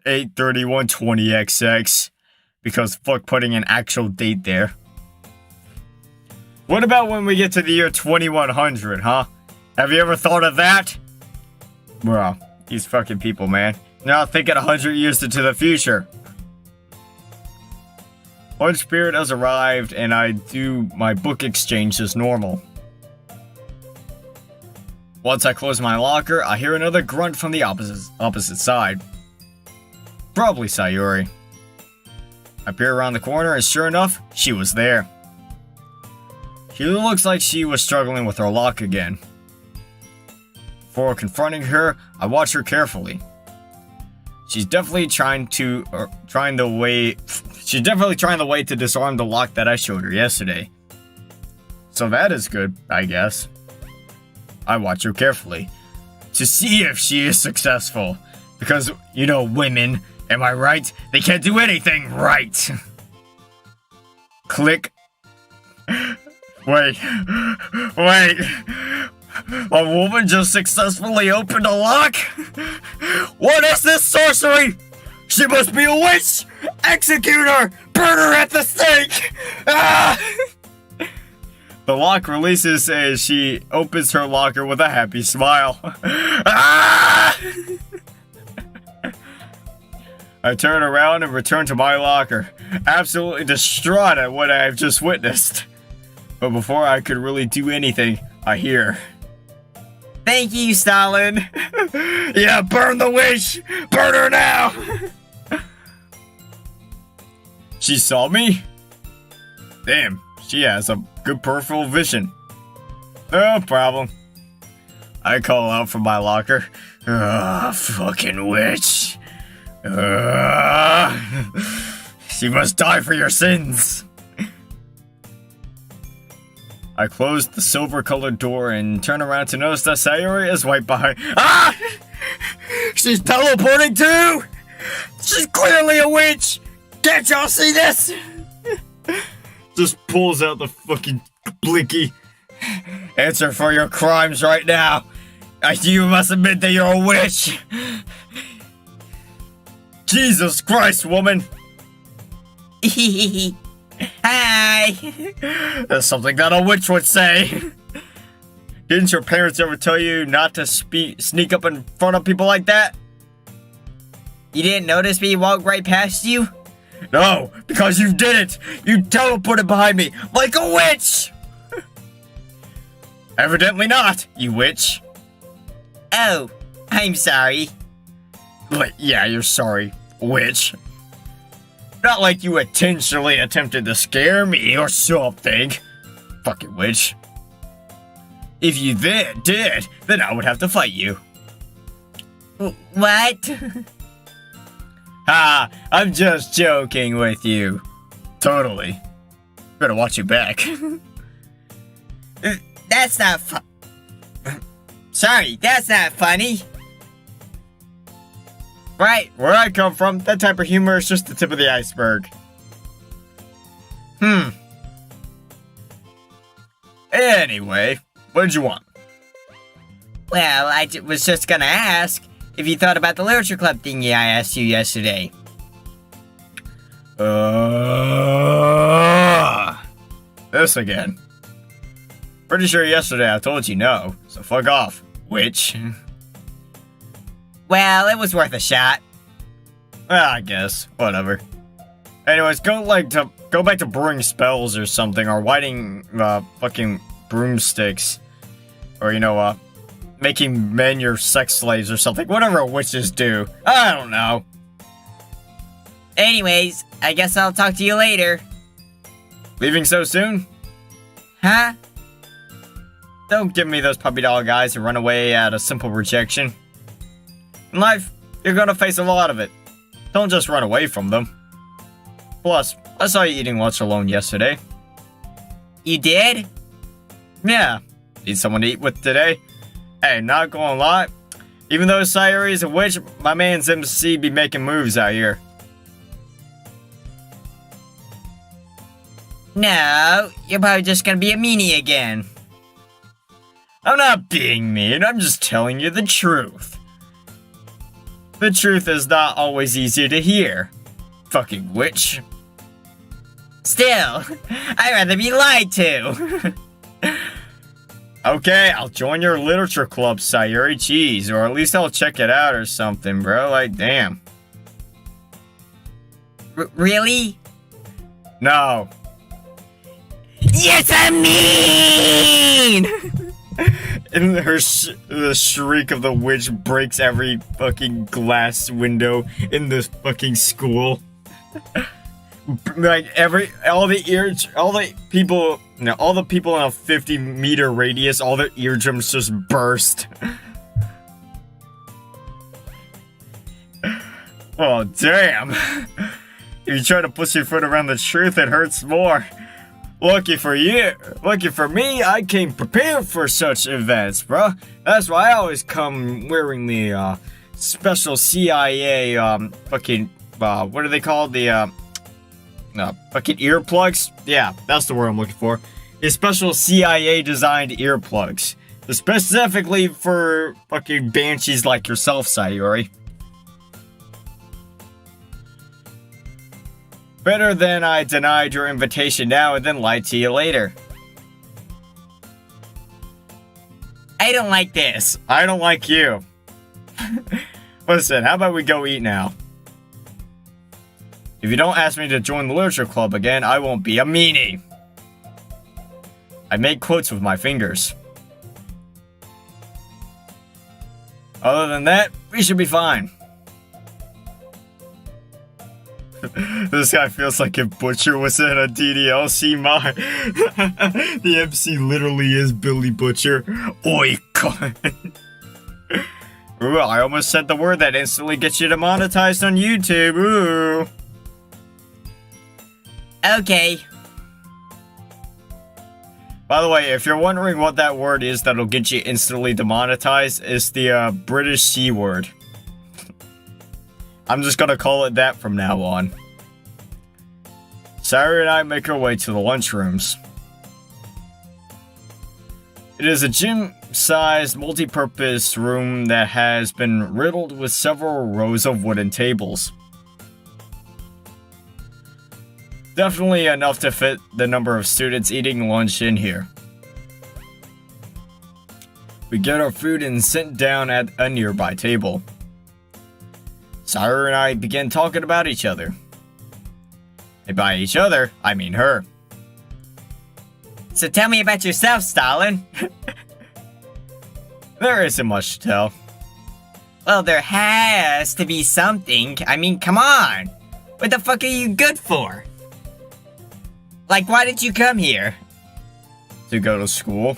8/31/20XX. Because fuck putting an actual date there. What about when we get to the year 2100, huh? Have you ever thought of that? Bro, these fucking people, man. Now thinking 100 years into the future. One spirit has arrived, and I do my book exchange as normal. Once I close my locker, I hear another grunt from the opposite side. Probably Sayori. I peer around the corner, and sure enough, she was there. She looks like she was struggling with her lock again. Before confronting her, I watch her carefully. She's definitely trying the way to disarm the lock that I showed her yesterday. So that is good, I guess. I watch her carefully to see if she is successful. Because, you know, women, am I right? They can't do anything right. Click. Wait. A woman just successfully opened a lock? What is this sorcery? She must be a witch! Execute her! Burn her at the stake! Ah! The lock releases as she opens her locker with a happy smile. Ah! I turn around and return to my locker, absolutely distraught at what I have just witnessed. But before I could really do anything, I hear... Thank you, Stalin! Yeah, burn the witch! Burn her now! She saw me? Damn, she has a good peripheral vision. No problem. I call out from my locker. Fucking witch. She must die for your sins. I close the silver-colored door and turn around to notice that Sayori is right behind. Ah! She's teleporting too! She's clearly a witch! Can't y'all see this? Just pulls out the fucking blinky. Answer for your crimes right now. You must admit that you're a witch. Jesus Christ, woman. Hi! That's something that a witch would say. Didn't your parents ever tell you not to sneak up in front of people like that? You didn't notice me walk right past you? No, because you did it! You teleported behind me like a witch! Evidently not, you witch. Oh, I'm sorry. Yeah, you're sorry, witch. Not like you intentionally attempted to scare me or something. Fucking witch. If you did, then I would have to fight you. What? Ha! I'm just joking with you. Totally. Better watch your back. That's not Sorry, that's not funny. Right, where I come from, that type of humor is just the tip of the iceberg. Anyway, what did you want? Well, I was just gonna ask if you thought about the literature club thingy I asked you yesterday. This again. Pretty sure yesterday I told you no, so fuck off, witch. Well, it was worth a shot. I guess. Whatever. Anyways, go back to brewing spells or something, or whiting fucking broomsticks. Or, you know, making men your sex slaves or something. Whatever witches do. I don't know. Anyways, I guess I'll talk to you later. Leaving so soon? Huh? Don't give me those puppy dog eyes and run away at a simple rejection. In life, you're gonna face a lot of it. Don't just run away from them. Plus, I saw you eating lunch alone yesterday. You did? Yeah. Need someone to eat with today? Hey, not gonna lie. Even though Sayori's a witch, my man's MC be making moves out here. No, you're probably just gonna be a meanie again. I'm not being mean, I'm just telling you the truth. The truth is not always easy to hear. Fucking witch. Still, I'd rather be lied to. Okay, I'll join your literature club, Sayori. Jeez, or at least I'll check it out or something, bro. Like, damn. Really? No. Yes, I'm mean! And the shriek of the witch breaks every fucking glass window in this fucking school. Like all the people in a 50-meter radius, all their eardrums just burst. Oh damn! If you try to push your foot around the truth, it hurts more. Lucky for you, lucky for me, I came prepared for such events, bro. That's why I always come wearing the special CIA fucking what are they called? The fucking earplugs? Yeah, that's the word I'm looking for. The special CIA designed earplugs, specifically for fucking banshees like yourself, Sayori. Better than I denied your invitation now and then lied to you later. I don't like this. I don't like you. Listen, how about we go eat now? If you don't ask me to join the literature club again, I won't be a meanie. I make quotes with my fingers. Other than that, we should be fine. This guy feels like if Butcher was in a ddlc mod. The MC literally is Billy Butcher. Oi, cunt. Ooh, I almost said the word that instantly gets you demonetized on YouTube. Ooh. Okay. By the way, if you're wondering what that word is that'll get you instantly demonetized, it's the British C word. I'm just gonna call it that from now on. Sayori and I make our way to the lunchrooms. It is a gym-sized, multi-purpose room that has been riddled with several rows of wooden tables. Definitely enough to fit the number of students eating lunch in here. We get our food and sit down at a nearby table. Sayori and I begin talking about each other. And by each other, I mean her. So tell me about yourself, Stalin. There isn't much to tell. Well, there has to be something. I mean, come on. What the fuck are you good for? Like, why did you come here? To go to school.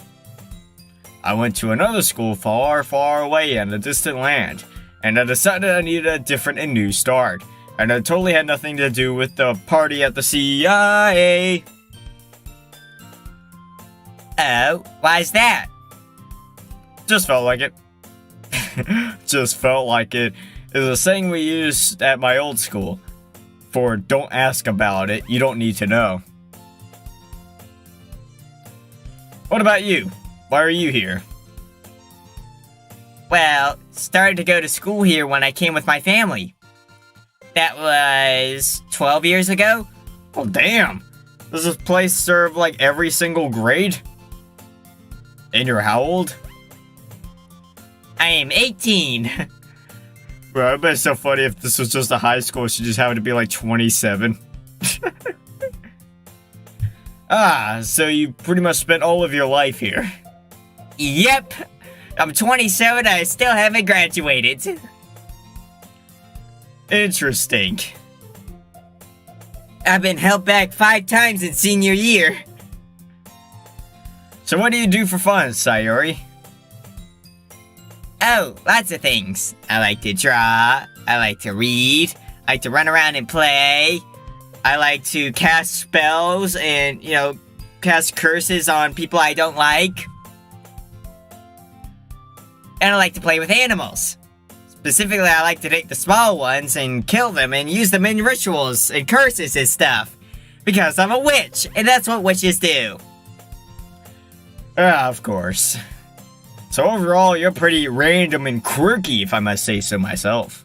I went to another school far, far away in a distant land. And I decided I needed a different and new start. And it totally had nothing to do with the party at the CIA. Oh, why's that? Just felt like it. Just felt like it. It's a saying we used at my old school. For don't ask about it, you don't need to know. What about you? Why are you here? Well, started to go to school here when I came with my family. That was 12 years ago? Oh, damn. Does this place serve, like, every single grade? And you're how old? I am 18. Bro, I bet it's so funny if this was just a high school, she just happened to be, like, 27. Ah, so you pretty much spent all of your life here. Yep. I'm 27, I still haven't graduated. Interesting. I've been held back 5 times in senior year. So what do you do for fun, Sayori? Oh, lots of things. I like to draw, I like to read, I like to run around and play, I like to cast spells and, cast curses on people I don't like. And I like to play with animals. Specifically, I like to take the small ones and kill them and use them in rituals and curses and stuff. Because I'm a witch, and that's what witches do. Of course. So overall, you're pretty random and quirky, if I must say so myself.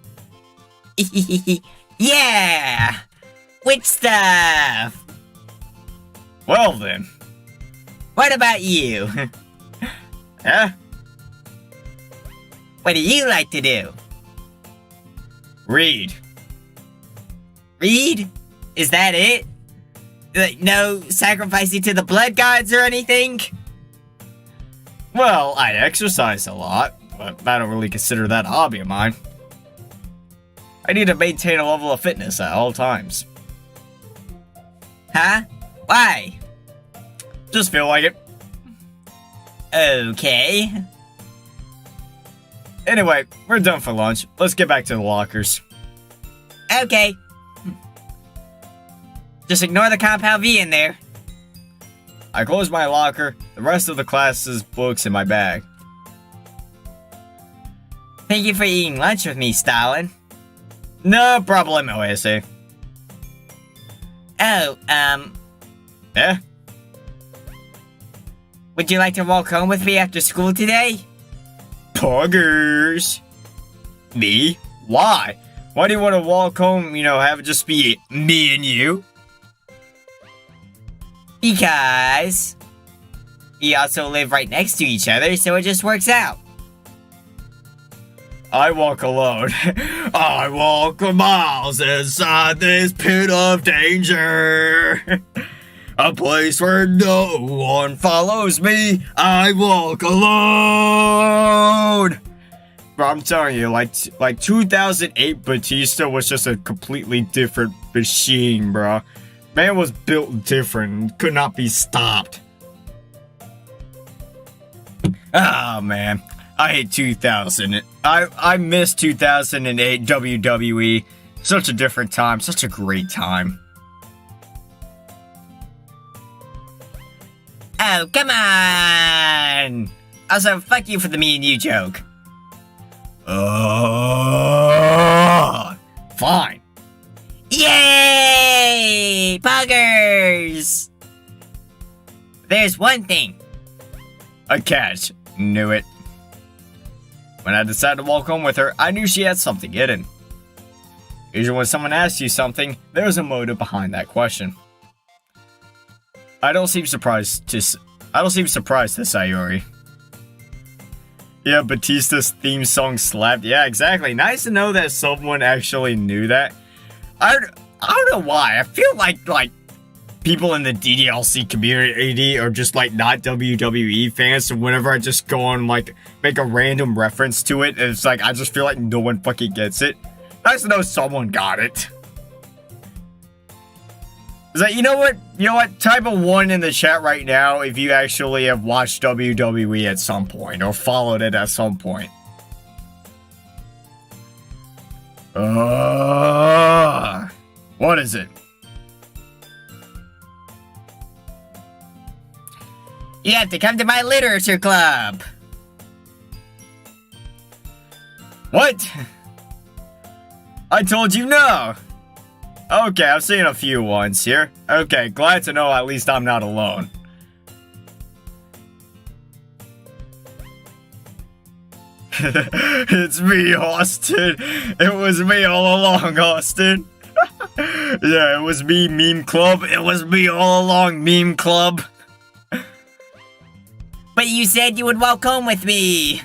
Yeah! Which stuff? Well then. What about you? Huh? What do you like to do? Read. Read? Is that it? Like, no sacrificing to the blood gods or anything? Well, I exercise a lot, but I don't really consider that a hobby of mine. I need to maintain a level of fitness at all times. Huh? Why? Just feel like it. Okay. Anyway, we're done for lunch. Let's get back to the lockers. Okay. Just ignore the compound V in there. I close my locker, the rest of the class's books in my bag. Thank you for eating lunch with me, Stalin. No problemo, ese. Oh, Eh? would you like to walk home with me after school today? Poggers. Me? Why? Why do you want to walk home, have it just be me and you? Because we also live right next to each other, so it just works out. I walk alone. I walk miles inside this pit of danger. A place where no one follows me. I walk alone. Bro, I'm telling you, like 2008 Batista was just a completely different machine, bro. Man was built different, could not be stopped. Ah, man. I hate 2000. I miss 2008 WWE. Such a different time, such a great time. Oh, come on! Also, fuck you for the me and you joke. Fine. Yay! Poggers! There's one thing. A catch. Knew it. When I decided to walk home with her, I knew she had something hidden. Usually when someone asks you something, there's a motive behind that question. I don't seem surprised to Sayori. Yeah, Batista's theme song slapped. Yeah, exactly. Nice to know that someone actually knew that. I don't know why. I feel like people in the ddlc community are just not WWE fans, so whenever I just go on make a random reference to it, it's I just feel like no one fucking gets it. Nice to know someone got it. Is that, you know what? Type a 1 in the chat right now if you actually have watched WWE at some point or followed it at some point. What is it? You have to come to my literature club. What? I told you no. Okay, I've seen a few ones here. Okay, glad to know at least I'm not alone. It's me, Austin. It was me all along, Austin. Yeah, it was me, Meme Club. It was me all along, Meme Club. But you said you would walk home with me.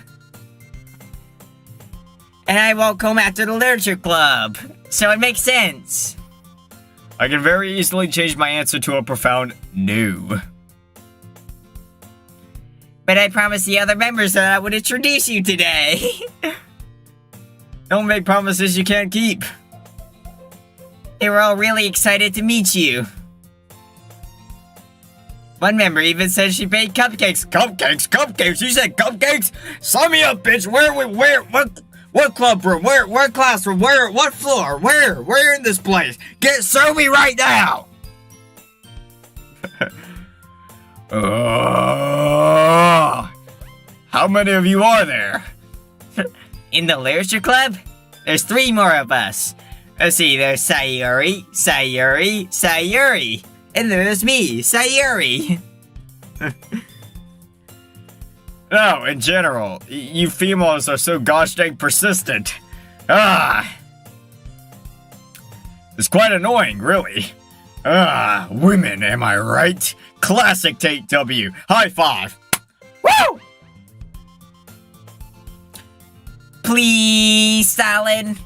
And I walk home after the literature club. So it makes sense. I can very easily change my answer to a profound no. But I promised the other members that I would introduce you today. Don't make promises you can't keep. They were all really excited to meet you. One member even said she made cupcakes. Cupcakes? You said cupcakes? Sign me up, bitch. What club room? Where classroom? What floor? Where in this place? Serve me right now! How many of you are there? In the literature club? There's 3 more of us. Let's see, there's Sayori, and there's me, Sayori. No, in general, you females are so gosh dang persistent. It's quite annoying, really. Women, am I right? Classic Tate W. High five. Woo! Please, Stalin.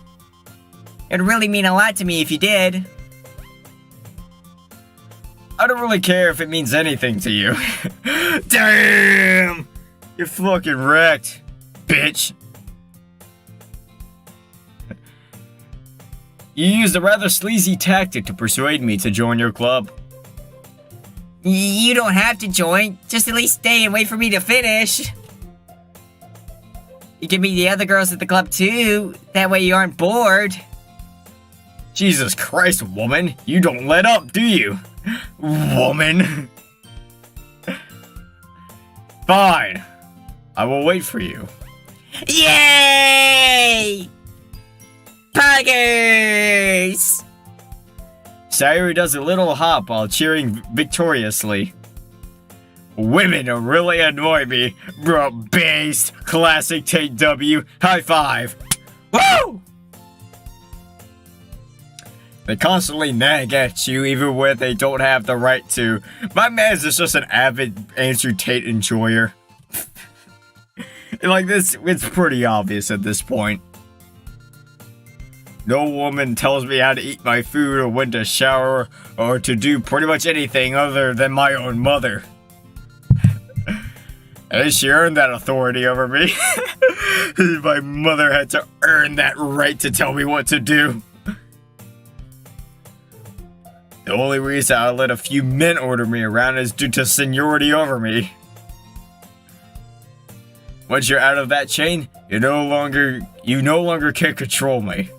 It'd really mean a lot to me if you did. I don't really care if it means anything to you. Damn! You're fucking wrecked, bitch. You used a rather sleazy tactic to persuade me to join your club. You don't have to join. Just at least stay and wait for me to finish. You can meet the other girls at the club too. That way you aren't bored. Jesus Christ, woman. You don't let up, do you? Woman. Fine. I will wait for you. Yay! Poggers! Sayori does a little hop while cheering victoriously. Women really annoy me. Bro, based. Classic Tate W. High five. Woo! They constantly nag at you even when they don't have the right to. My man's is just an avid Andrew Tate enjoyer. Like this, it's pretty obvious at this point. No woman tells me how to eat my food or when to shower or to do pretty much anything other than my own mother. And she earned that authority over me. My mother had to earn that right to tell me what to do. The only reason I let a few men order me around is due to seniority over me. Once you're out of that chain, you no longer can control me.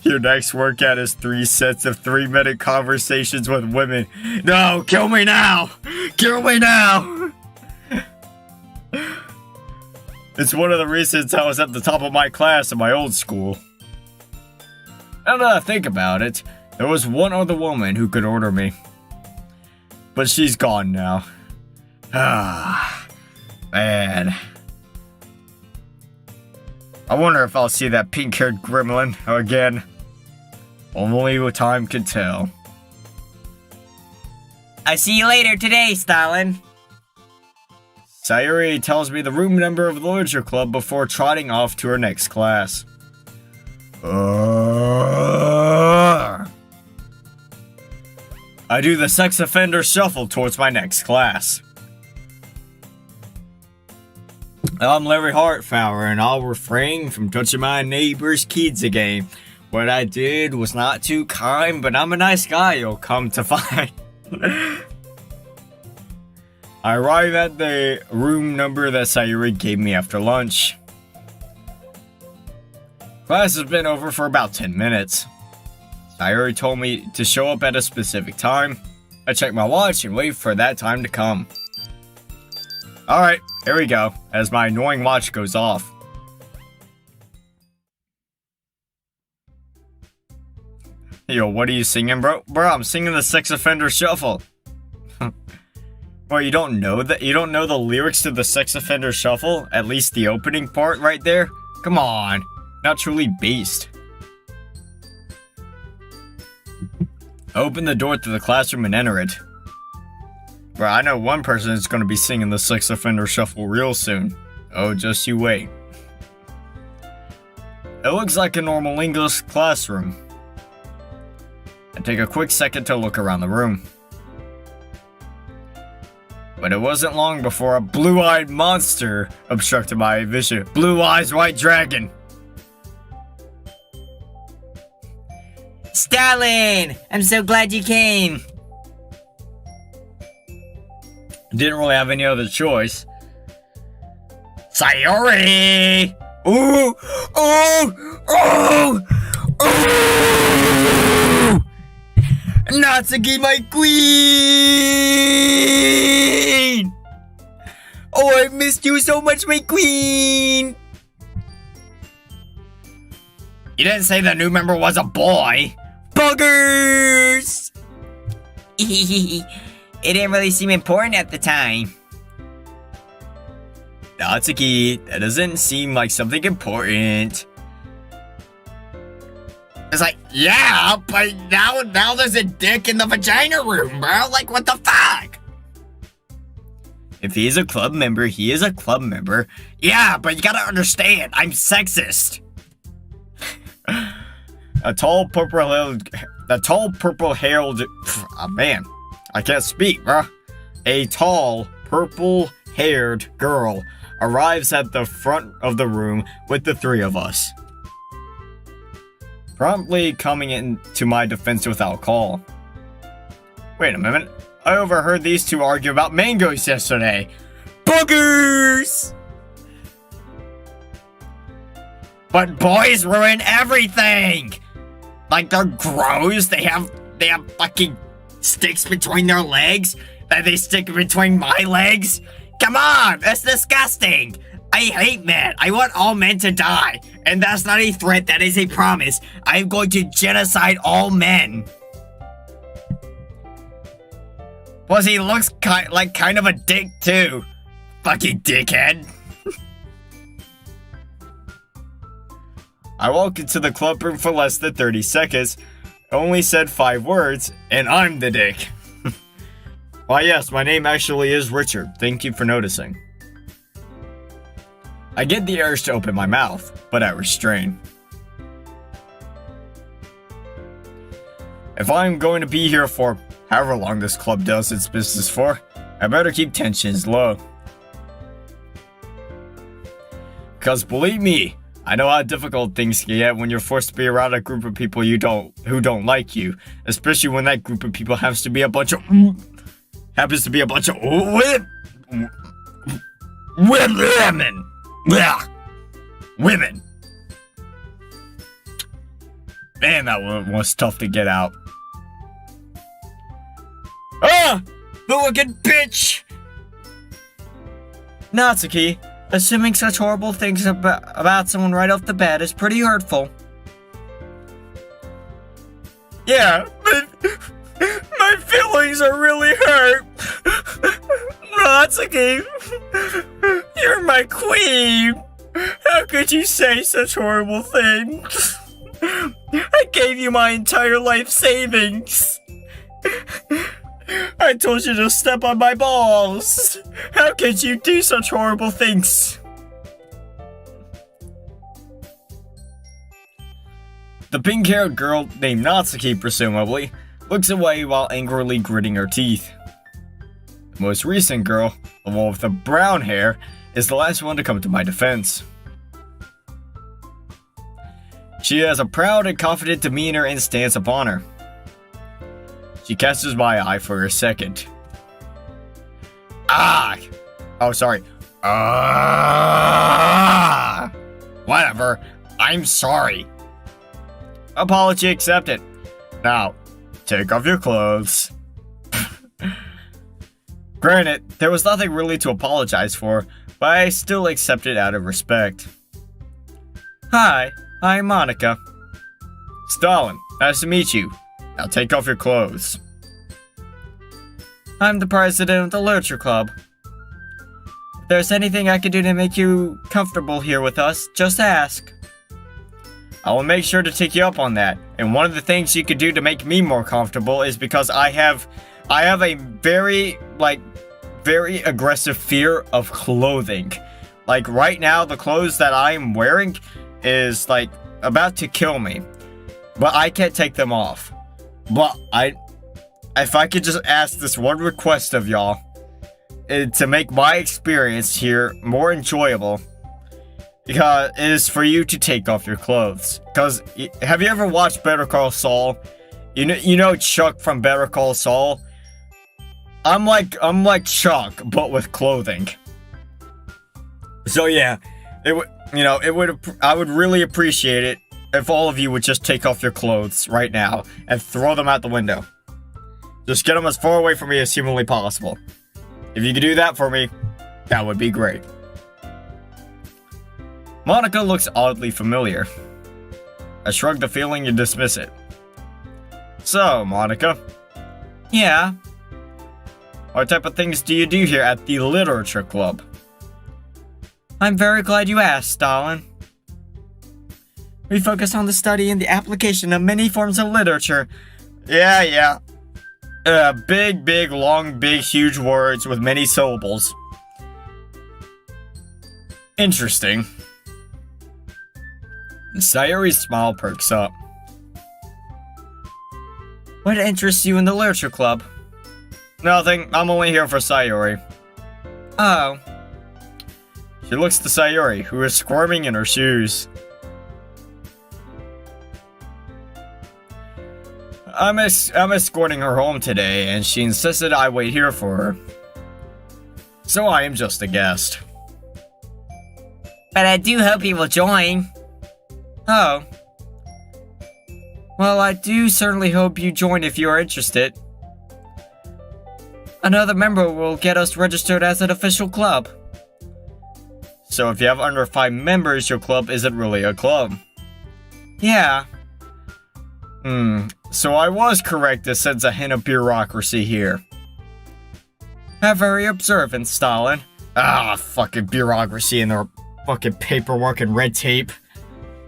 Your next workout is 3 sets of 3-minute conversations with women. No, kill me now! Kill me now! It's one of the reasons I was at the top of my class in my old school. Now that I think about it, there was one other woman who could order me. But she's gone now. Ah, man. I wonder if I'll see that pink-haired gremlin again. Only time can tell. I see you later today, Stalin. Sayori tells me the room number of the literature club before trotting off to her next class. I do the sex offender shuffle towards my next class. I'm Larry Hartfauer, and I'll refrain from touching my neighbor's kids again. What I did was not too kind, but I'm a nice guy, you'll come to find. I arrive at the room number that Sayori gave me after lunch. Class has been over for about 10 minutes. Sayori told me to show up at a specific time. I check my watch and wait for that time to come. Alright, here we go, as my annoying watch goes off. Yo, what are you singing, bro? Bro, I'm singing the Sex Offender Shuffle. Well, you don't know that? You don't know the lyrics to the Sex Offender Shuffle? At least the opening part right there? Come on, not truly based. Open the door to the classroom and enter it. Bro, I know one person is going to be singing the Sex Offender Shuffle real soon. Oh, just you wait. It looks like a normal English classroom. I take a quick second to look around the room. But it wasn't long before a blue-eyed monster obstructed my vision. Blue eyes, white dragon. Stalin! I'm so glad you came. Didn't really have any other choice. Sayori! Ooh! Ooh! Ooh! Ooh! Natsuki, my queen! Oh, I missed you so much, my queen! You didn't say the new member was a boy. Buggers! It didn't really seem important at the time. Natsuki, that doesn't seem like something important. It's like, yeah, but now there's a dick in the vagina room, bro. Like, what the fuck? If he is a club member, he is a club member. Yeah, but you gotta understand, I'm sexist. A tall purple-haired... Oh, man, I can't speak, bruh. A tall, purple-haired girl arrives at the front of the room with the three of us, promptly coming in to my defense without call. Wait a minute. I overheard these two argue about mangoes yesterday. Boogers! But boys ruin everything! Like, they're gross, they have fucking sticks between their legs that they stick between my legs. Come on, that's disgusting! I hate men. I want all men to die. And that's not a threat, that is a promise. I am going to genocide all men. Plus, he looks like kind of a dick, too. Fucking dickhead. I walked into the club room for less than 30 seconds, only said 5 words, and I'm the dick. Why yes, my name actually is Richard. Thank you for noticing. I get the urge to open my mouth, but I restrain. If I'm going to be here for however long this club does its business for, I better keep tensions low. Because believe me, I know how difficult things can get when you're forced to be around a group of people who don't like you, especially when that group of people happens to be a bunch of women. Women. Man, that one was tough to get out. Ah! The wicked bitch! Natsuki, assuming such horrible things about someone right off the bat is pretty hurtful. Yeah, my feelings are really hurt. Natsuki, you're my queen. How could you say such horrible things? I gave you my entire life savings. I told you to step on my balls. How could you do such horrible things? The pink-haired girl, named Natsuki presumably, looks away while angrily gritting her teeth. The most recent girl, the one with the brown hair, is the last one to come to my defense. She has a proud and confident demeanor and stance upon her. She catches my eye for a second. Whatever. I'm sorry. Apology accepted. Now, take off your clothes. Granted, there was nothing really to apologize for, but I still accept it out of respect. Hi, I'm Monika. Stalin, nice to meet you. Now take off your clothes. I'm the president of the Literature Club. If there's anything I can do to make you comfortable here with us, just ask. I will make sure to take you up on that. And one of the things you could do to make me more comfortable is because I have a very aggressive fear of clothing. Like right now, the clothes that I'm wearing is like about to kill me. But I can't take them off. But if I could just ask this one request of y'all, to make my experience here more enjoyable, because it is for you to take off your clothes. Because have you ever watched Better Call Saul? You know Chuck from Better Call Saul? I'm like Chuck, but with clothing. So yeah, I would really appreciate it if all of you would just take off your clothes right now and throw them out the window. Just get them as far away from me as humanly possible. If you could do that for me, that would be great. Monika looks oddly familiar. I shrug the feeling and dismiss it. So, Monika. Yeah? What type of things do you do here at the Literature Club? I'm very glad you asked, Stalin. We focus on the study and the application of many forms of literature. Yeah. Big, long, big, huge words with many syllables. Interesting. Sayori's smile perks up. What interests you in the literature club? Nothing, I'm only here for Sayori. Oh. She looks to Sayori, who is squirming in her shoes. I'm escorting her home today, and she insisted I wait here for her. So I am just a guest. But I do hope you will join. Oh. Well, I do certainly hope you join if you are interested. Another member will get us registered as an official club. So if you have under 5 members, your club isn't really a club. Yeah. So I was correct to sense a hint of bureaucracy here. How very observant, Stalin. Ah, fucking bureaucracy and their fucking paperwork and red tape.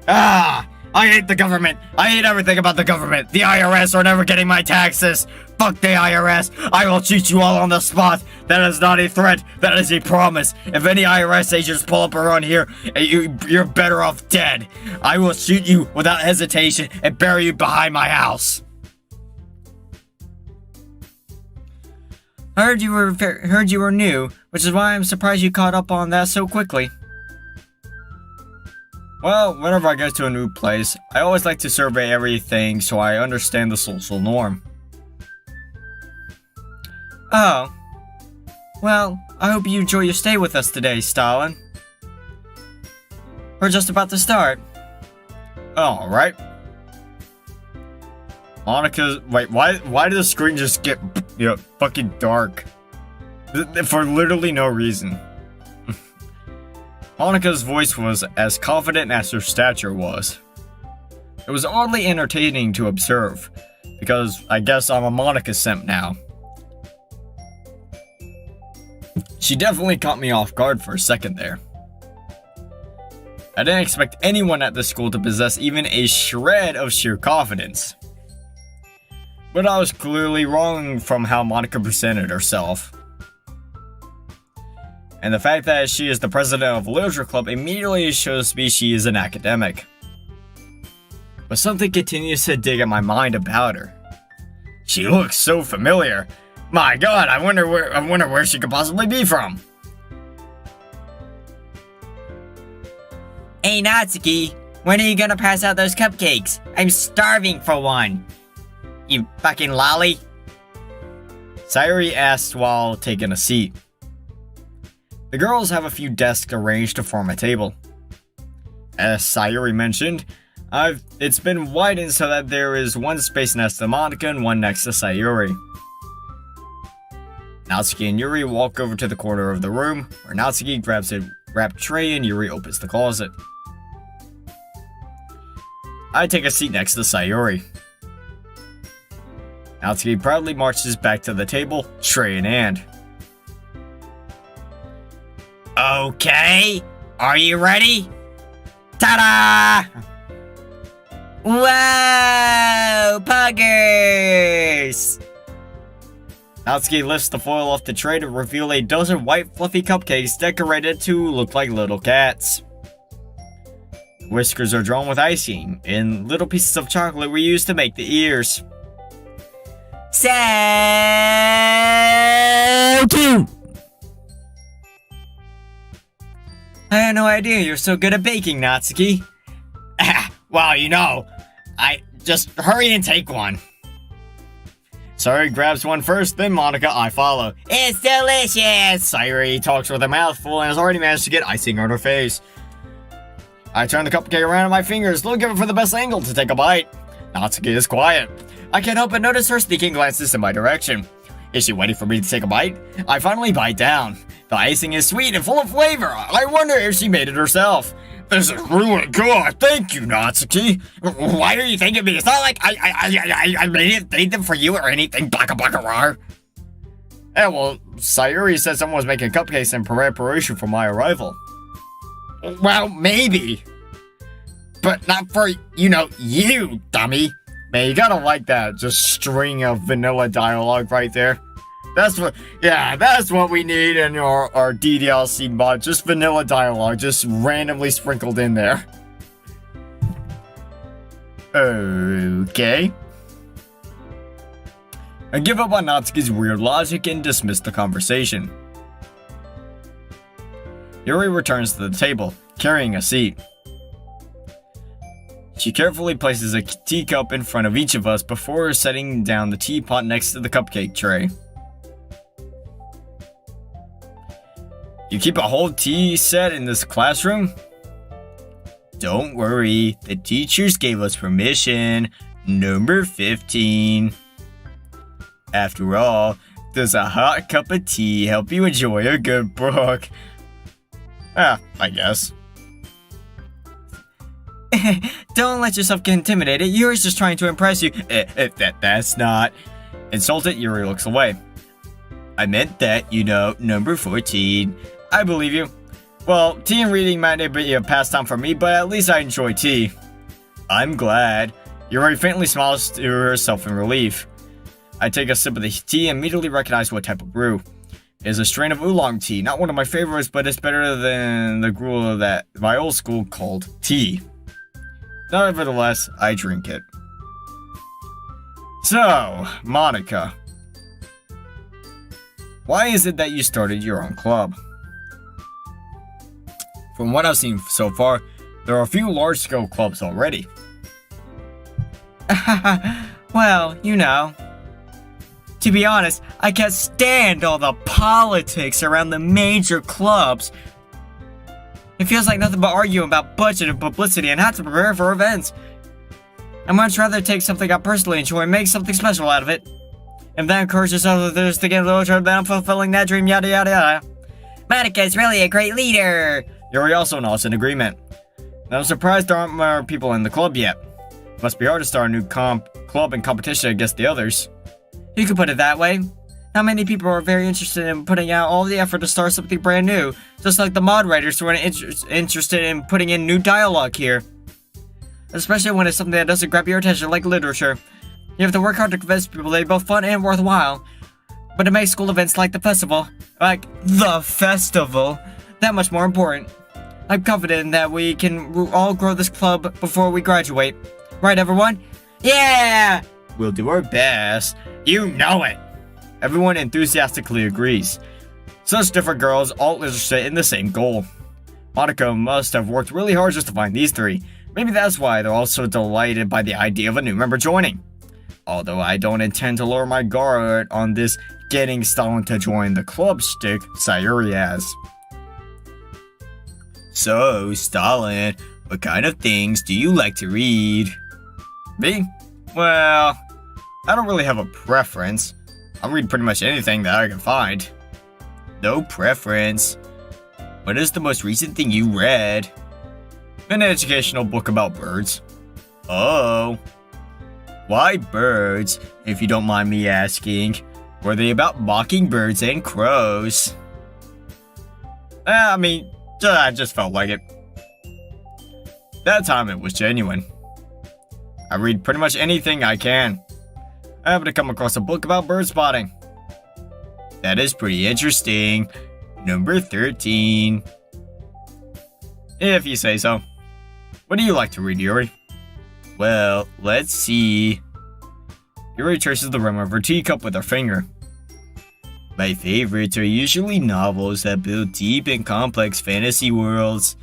Ah, I hate the government. I hate everything about the government. The IRS are never getting my taxes. Fuck the IRS. I will shoot you all on the spot. That is not a threat. That is a promise. If any IRS agents pull up around here, you're better off dead. I will shoot you without hesitation and bury you behind my house. I heard you were new, which is why I'm surprised you caught up on that so quickly. Well, whenever I go to a new place, I always like to survey everything so I understand the social norm. Oh. Well, I hope you enjoy your stay with us today, Stalin. We're just about to start. Alright. Monika's... Wait, why did the screen just get, fucking dark? For literally no reason. Monika's voice was as confident as her stature was. It was oddly entertaining to observe, because I guess I'm a Monika simp now. She definitely caught me off guard for a second there. I didn't expect anyone at this school to possess even a shred of sheer confidence. But I was clearly wrong from how Monika presented herself. And the fact that she is the president of a literature club immediately shows me she is an academic. But something continues to dig at my mind about her. She looks so familiar. My god, I wonder where she could possibly be from. Hey Natsuki, when are you gonna pass out those cupcakes? I'm starving for one. You fucking lolly. Sayori asked while taking a seat. The girls have a few desks arranged to form a table. As Sayori mentioned, it's been widened so that there is one space next to Monika and one next to Sayori. Natsuki and Yuri walk over to the corner of the room, where Natsuki grabs a wrapped tray and Yuri opens the closet. I take a seat next to Sayori. Natsuki proudly marches back to the table, tray in hand. Okay, are you ready? Ta-da! Whoa, puggers! Natsuki lifts the foil off the tray to reveal a dozen white fluffy cupcakes decorated to look like little cats. Whiskers are drawn with icing, and little pieces of chocolate were used to make the ears. So cute! I had no idea you're so good at baking, Natsuki. Well, I just hurry and take one. Sayori grabs one first, then Monika, I follow. It's delicious! Sayori talks with a mouthful and has already managed to get icing on her face. I turn the cupcake around in my fingers, looking for the best angle to take a bite. Natsuki is quiet. I can't help but notice her sneaking glances in my direction. Is she waiting for me to take a bite? I finally bite down. The icing is sweet and full of flavor. I wonder if she made it herself. This is really good. Thank you, Natsuki. Why are you thanking me? It's not like I made them for you or anything. Baka baka rar. Yeah, well, Sayori said someone was making cupcakes in preparation for my arrival. Well, maybe. but not for, you, dummy. Man, you gotta like that just string of vanilla dialogue right there. That's what we need in our ddlc mod. Just vanilla dialogue, just randomly sprinkled in there. Okay. I give up on Natsuki's weird logic and dismiss the conversation. Yuri returns to the table, carrying a seat. She carefully places a teacup in front of each of us before setting down the teapot next to the cupcake tray. You keep a whole tea set in this classroom? Don't worry, the teachers gave us permission. Number 15. After all, does a hot cup of tea help you enjoy a good book? I guess. Don't let yourself get intimidated. Yuri's just trying to impress you. That's not. Insulted, Yuri looks away. I meant that, number 14. I believe you. Well, tea and reading might be a pastime for me, but at least I enjoy tea. I'm glad. Yuri faintly smiles to herself in relief. I take a sip of the tea and immediately recognize what type of brew. It is a strain of oolong tea, not one of my favorites, but it's better than the gruel that my old school called tea. Nevertheless, I drink it. So, Monika. Why is it that you started your own club? From what I've seen so far, there are a few large-scale clubs already. Well, To be honest, I can't stand all the politics around the major clubs. It feels like nothing but arguing about budget and publicity and how to prepare for events. I'd much rather take something I personally enjoy and make something special out of it. If that encourages others to get a little turned down fulfilling that dream, yada yada yada. Monika is really a great leader. Yuri also nods in agreement. I'm surprised there aren't more people in the club yet. Must be hard to start a new club in competition against the others. You could put it that way. Not many people are very interested in putting out all the effort to start something brand new, just like the mod writers who are interested in putting in new dialogue here. Especially when it's something that doesn't grab your attention like literature. You have to work hard to convince people they're both fun and worthwhile. But to make school events like the festival, that much more important. I'm confident that we can all grow this club before we graduate. Right, everyone? Yeah! We'll do our best. You know it! Everyone enthusiastically agrees. Such different girls, all interested in the same goal. Monika must have worked really hard just to find these three. Maybe that's why they're all so delighted by the idea of a new member joining. Although I don't intend to lower my guard on this getting Stalin to join the club shtick Sayori has. So, Stalin, what kind of things do you like to read? Me? Well, I don't really have a preference. I'll read pretty much anything that I can find. No preference. What is the most recent thing you read? An educational book about birds. Oh. Why birds, if you don't mind me asking? Were they about mockingbirds and crows? I just felt like it. That time it was genuine. I read pretty much anything I can. I happened to come across a book about bird spotting. That is pretty interesting. Number 13. If you say so. What do you like to read, Yuri? Well, let's see. Yuri traces the rim of her teacup with her finger. My favorites are usually novels that build deep and complex fantasy worlds.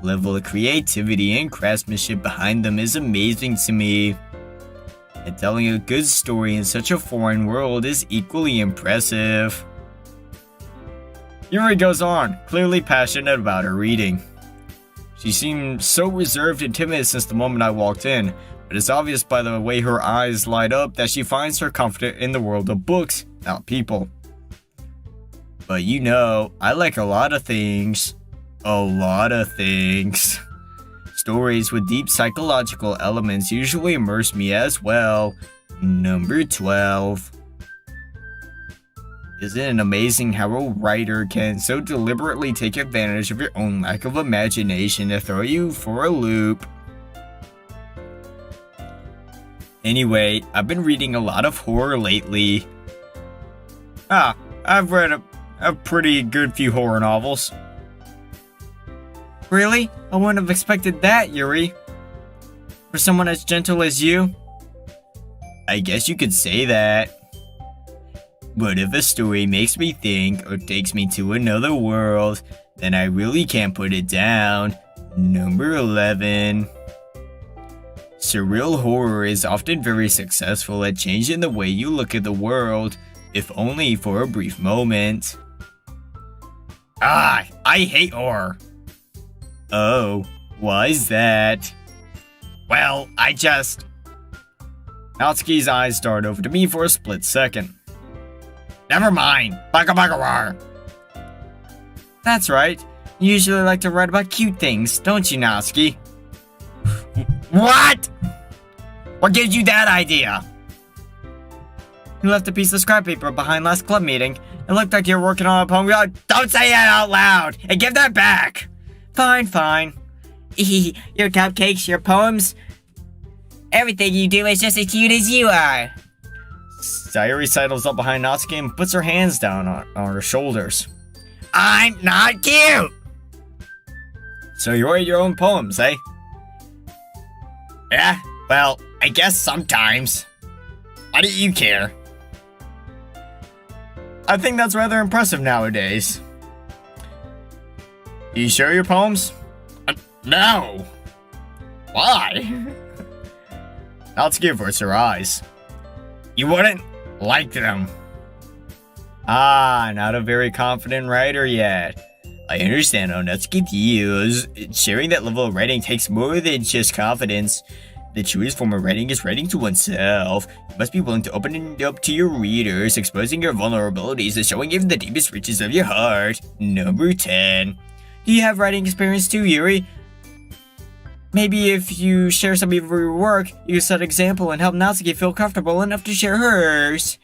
The level of creativity and craftsmanship behind them is amazing to me. And telling a good story in such a foreign world is equally impressive. Yuri goes on, clearly passionate about her reading. She seemed so reserved and timid since the moment I walked in, but it's obvious by the way her eyes light up that she finds her comfort in the world of books, not people. But I like a lot of things. A lot of things. Stories with deep psychological elements usually immerse me as well. Number 12. Isn't it amazing how a writer can so deliberately take advantage of your own lack of imagination to throw you for a loop? Anyway, I've been reading a lot of horror lately. I've read a pretty good few horror novels. Really? I wouldn't have expected that, Yuri. For someone as gentle as you? I guess you could say that. But if a story makes me think or takes me to another world, then I really can't put it down. Number 11. Surreal horror is often very successful at changing the way you look at the world, if only for a brief moment. I hate horror. Oh, why is that? Well, Natsuki's eyes started over to me for a split second. Never mind. Baka baka rar. That's right. You usually like to write about cute things, don't you, Natsuki? What? What gives you that idea? You left a piece of scrap paper behind last club meeting. It looked like you were working on a poem. Don't say that out loud and give that back. Fine. Your cupcakes, your poems. Everything you do is just as cute as you are. Sayori sidles up behind Natsuki and puts her hands down on her shoulders. I'm not cute! So you write your own poems, eh? Yeah, well, I guess sometimes. Why do you care? I think that's rather impressive nowadays. You share your poems? No. Why? Natsuki averts her eyes. You wouldn't like them. Not a very confident writer yet. I understand how Natsuki feels. Sharing that level of writing takes more than just confidence. The truest form of writing is writing to oneself. You must be willing to open it up to your readers, exposing your vulnerabilities and showing even the deepest reaches of your heart. Number 10. Do you have writing experience too, Yuri? Maybe if you share some of your work, you can set an example and help Natsuki feel comfortable enough to share hers.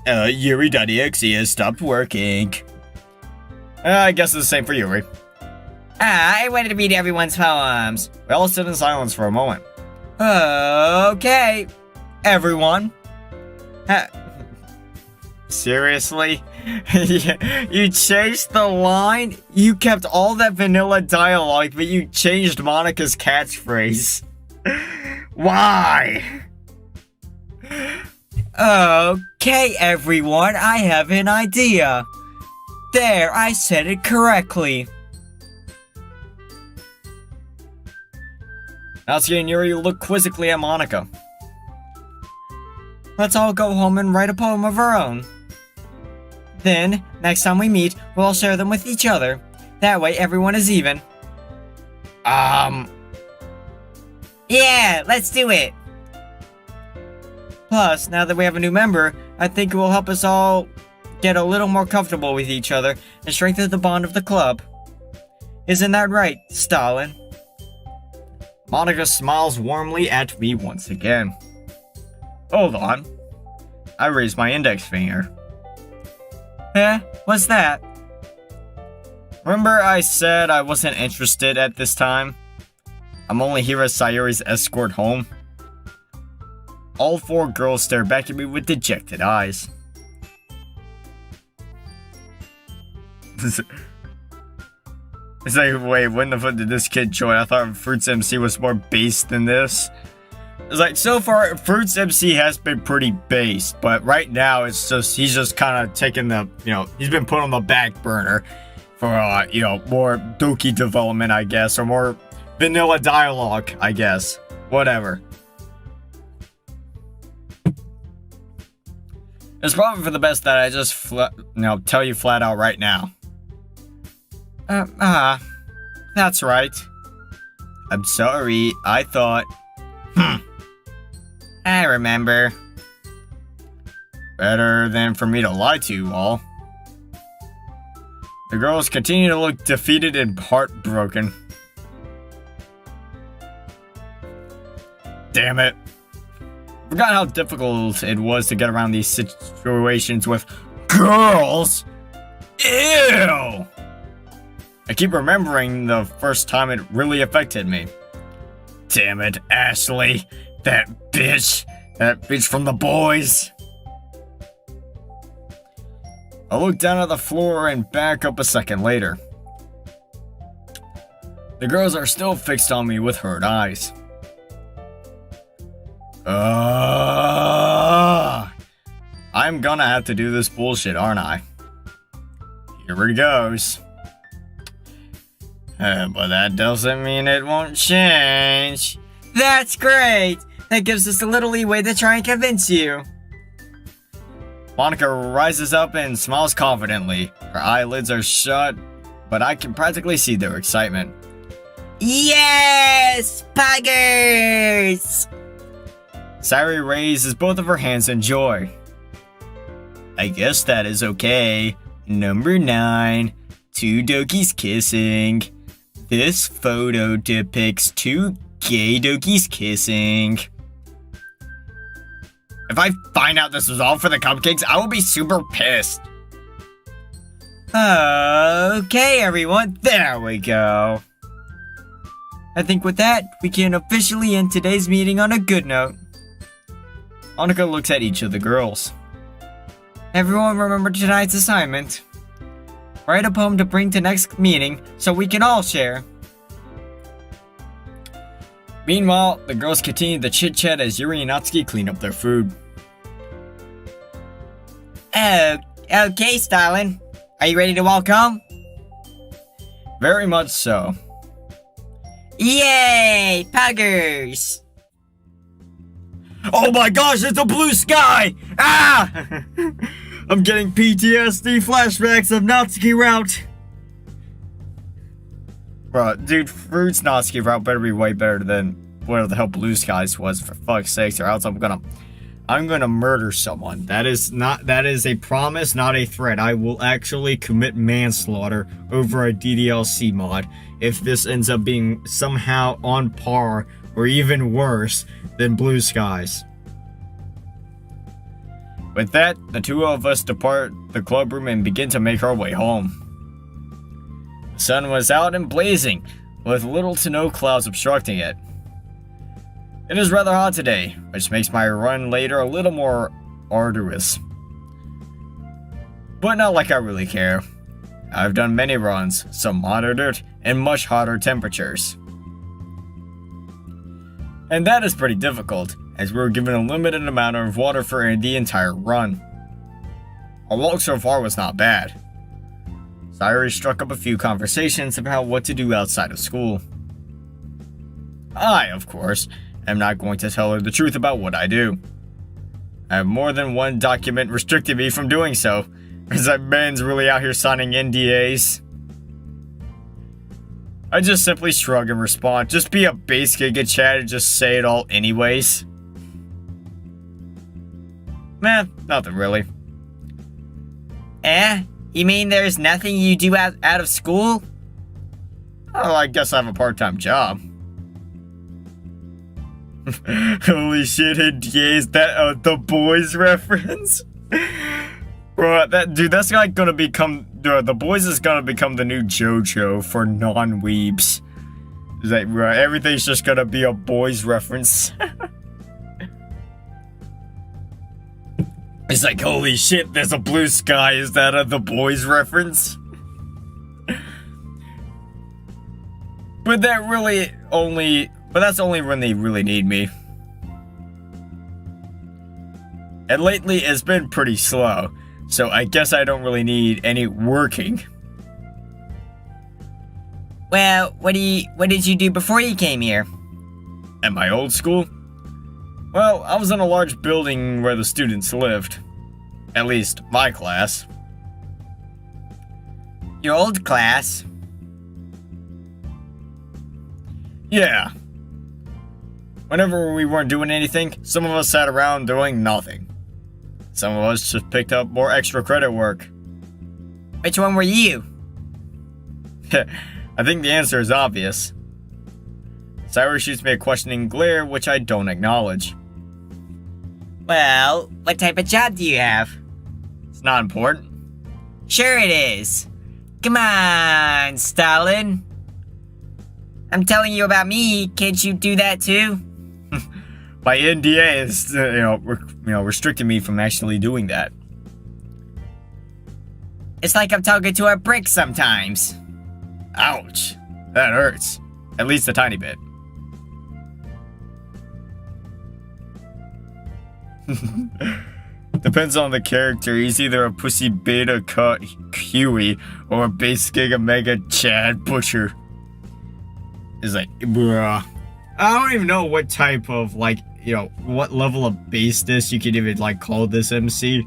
Yuri.exe has stopped working. I guess it's the same for Yuri. I wanted to read everyone's poems. We all stood in silence for a moment. Okay, everyone. Seriously? You changed the line? You kept all that vanilla dialogue, but you changed Monika's catchphrase. Why? Okay, everyone, I have an idea. There, I said it correctly. Natsuki and Yuri look quizzically at Monika. Let's all go home and write a poem of our own. Then, next time we meet, we'll all share them with each other. That way, everyone is even. Yeah, let's do it. Plus, now that we have a new member, I think it will help us all get a little more comfortable with each other and strengthen the bond of the club. Isn't that right, Stalin? Monika smiles warmly at me once again. Hold on. I raise my index finger. What's that? Remember I said I wasn't interested at this time? I'm only here as Sayori's escort home. All four girls stare back at me with dejected eyes. It's like, wait, when the fuck did this kid join? I thought Fruits MC was more based than this. It's like, so far, Fruits MC has been pretty based, but right now, it's just, he's just kind of taking the, he's been put on the back burner for, more doki development, I guess, or more vanilla dialogue, I guess. Whatever. It's probably for the best that I just, tell you flat out right now. That's right. I'm sorry, I thought... I remember. Better than for me to lie to you all. The girls continue to look defeated and heartbroken. Damn it. Forgot how difficult it was to get around these situations with girls. Ew! I keep remembering the first time it really affected me. Damn it, Ashley. That bitch. That bitch from the boys. I look down at the floor and back up a second later. The girls are still fixed on me with hurt eyes. I'm gonna have to do this bullshit, aren't I? Here it goes. But that doesn't mean it won't change. That's great! That gives us a little leeway to try and convince you. Monika rises up and smiles confidently. Her eyelids are shut, but I can practically see their excitement. Yes! Puggers! Sayori raises both of her hands in joy. I guess that is okay. Number 9. 2 dokis kissing. This photo depicts 2 gay dokis kissing. If I find out this was all for the cupcakes, I will be super pissed. Okay, everyone, there we go. I think with that, we can officially end today's meeting on a good note. Monika looks at each of the girls. Everyone remember tonight's assignment. Write a poem to bring to next meeting so we can all share. Meanwhile, the girls continue the chit-chat as Yuri and Natsuki clean up their food. Okay, Stalin. Are you ready to walk home? Very much so. Yay! Puggers! Oh my gosh, it's a blue sky! Ah! I'm getting PTSD flashbacks of Natsuki route. Bro, dude, Fruit's Natsuki route better be way better than whatever the hell Blue Skies was, for fuck's sakes, or else I'm gonna murder someone. That is a promise, not a threat. I will actually commit manslaughter over a ddlc mod if this ends up being somehow on par or even worse than Blue Skies. With that, the two of us depart the club room and begin to make our way home. The sun was out and blazing, with little to no clouds obstructing it. It is rather hot today, which makes my run later a little more arduous. But not like I really care. I've done many runs, some moderate and much hotter temperatures. And that is pretty difficult, as we were given a limited amount of water for the entire run. Our walk so far was not bad. Sayori struck up a few conversations about what to do outside of school. I, of course, am not going to tell her the truth about what I do. I have more than one document restricting me from doing so, because that man's really out here signing NDAs. I just simply shrug and respond, just be a base giga chat and just say it all anyways. Man, nothing really. You mean there's nothing you do out of school? Well, I guess I have a part-time job. Holy shit, NDAs, that the boys reference? Bro, that's like gonna become, the boys is gonna become the new JoJo for non-weebs. It's like, bro, everything's just gonna be a boys reference. It's like, holy shit, there's a blue sky, is that the boys reference? But that's only when they really need me. And lately, it's been pretty slow, so I guess I don't really need any working. Well, what did you do before you came here? At my old school? Well, I was in a large building where the students lived. At least, my class. Your old class? Yeah. Whenever we weren't doing anything, some of us sat around doing nothing. Some of us just picked up more extra credit work. Which one were you? I think the answer is obvious. Sayori shoots me a questioning glare, which I don't acknowledge. Well, what type of job do you have? It's not important. Sure it is. Come on, Stalin. I'm telling you about me. Can't you do that too? My NDA is, restricting me from actually doing that. It's like I'm talking to a brick sometimes. Ouch. That hurts. At least a tiny bit. Depends on the character. He's either a pussy beta cut Huey or a base giga mega Chad Butcher. It's like, bruh. I don't even know what type of, what level of baseness you could even, call this MC.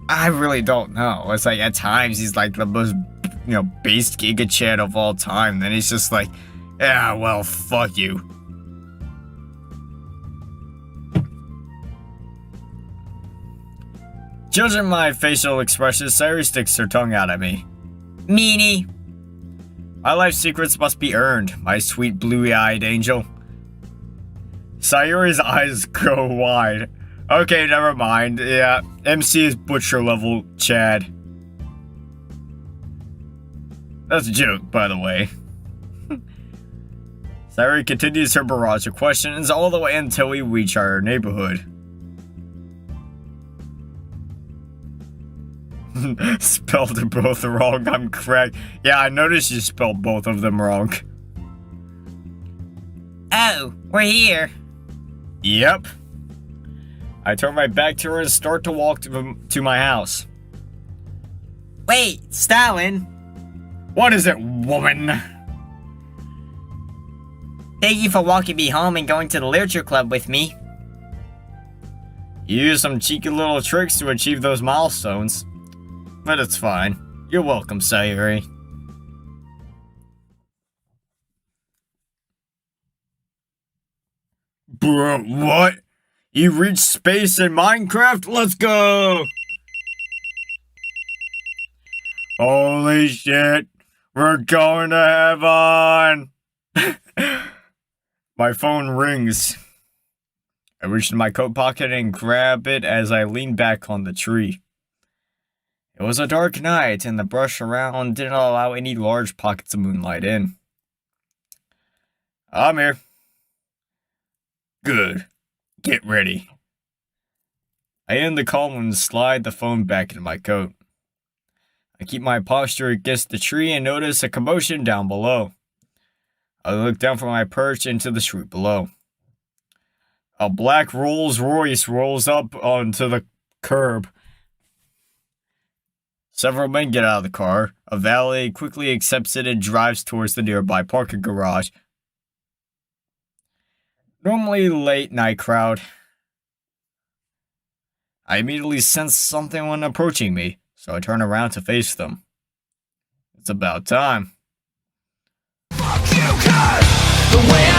I really don't know. It's like, at times, he's like the most, based giga Chad of all time. Then he's just like, yeah, well, fuck you. Judging my facial expressions, Sayori sticks her tongue out at me. Meanie. My life secrets must be earned, my sweet blue-eyed angel. Sayori's eyes go wide. Okay, never mind. Yeah, MC is butcher level Chad. That's a joke, by the way. Sayori continues her barrage of questions all the way until we reach our neighborhood. Spelled them both wrong, I'm correct. Yeah, I noticed you spelled both of them wrong. Oh, we're here. Yep. I turn my back to her and start to walk to my house. Wait, Stalin. What is it, woman? Thank you for walking me home and going to the literature club with me. You use some cheeky little tricks to achieve those milestones. But it's fine. You're welcome, Sayori. Bro, what? You reached space in Minecraft? Let's go! Holy shit! We're going to heaven! My phone rings. I reach in my coat pocket and grab it as I lean back on the tree. It was a dark night, and the brush around didn't allow any large pockets of moonlight in. I'm here. Good. Get ready. I end the call and slide the phone back into my coat. I keep my posture against the tree and notice a commotion down below. I look down from my perch into the street below. A black Rolls Royce rolls up onto the curb. Several men get out of the car. A valet quickly accepts it and drives towards the nearby parking garage. Normally late night crowd. I immediately sense something when approaching me, so I turn around to face them. It's about time. Fuck you, cuz the way